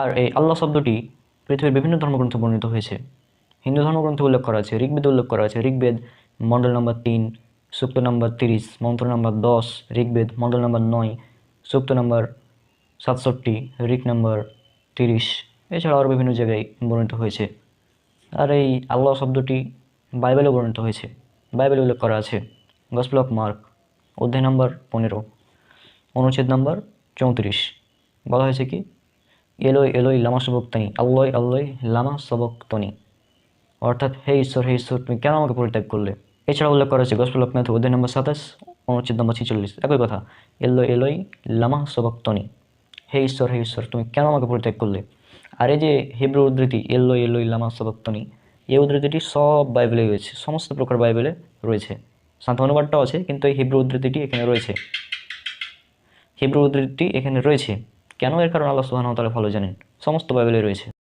আর এই আল্লাহ শব্দটি পৃথিবীর বিভিন্ন ধর্মগ্রন্থে বর্ণিত হয়েছে। হিন্দু ধর্মগ্রন্থে উল্লেখ করা আছে, ঋগ্বেদে উল্লেখ করা আছে। ঋগ্বেদ মণ্ডল নম্বর 3, সূক্ত নম্বর 30, মন্ত্র নম্বর 10। ঋগ্বেদ মণ্ডল নম্বর 9, সূক্ত নম্বর 67, ঋক নম্বর 30। এছাড়াও আরও বিভিন্ন জায়গায় বর্ণিত হয়েছে। আর এই আল্লাহ শব্দটি বাইবেলে বর্ণিত হয়েছে, বাইবেলে উল্লেখ করা আছে। গসপেল অফ মার্ক অধ্যায় নম্বর 15, অনুচ্ছেদ নম্বর 34। বলা হয়েছে কি, এলোই এলোই লামা সবক্তনি, আল্লয় আল্লয় লামা সবক্তনি, অর্থাৎ হে ঈশ্বর তুমি কেন আমাকে পরিত্যাগ করলে। এছাড়া উল্লেখ করা হয়েছে গসপেল অফ ম্যাথু অধ্যায় নম্বর 27, অনুচ্ছেদ নম্বর 46। একই কথা, এলোই এলোই লামা সবক্তনি, হে ঈশ্বর তুমি কেন আমাকে পরিত্যাগ করলে। আর এই যে হিব্রু উদ্ধৃতি এলোই এলোই লামা সবক্তনি, এই উদ্ধৃতিটি সব বাইবেলে রয়েছে, সমস্ত প্রকার বাইবেলে রয়েছে। সান্তা অনুবাদটাও আছে, কিন্তু এই হিব্রু উদ্ধৃতিটি এখানে রয়েছে। হিব্রু উদ্ধৃতিটি এখানে রয়েছে কেন, এর কারণ আল্লাহ সুবহানাহু ওয়া তাআলা ভালো জানেন, সমস্ত বাইবেলে রয়েছে।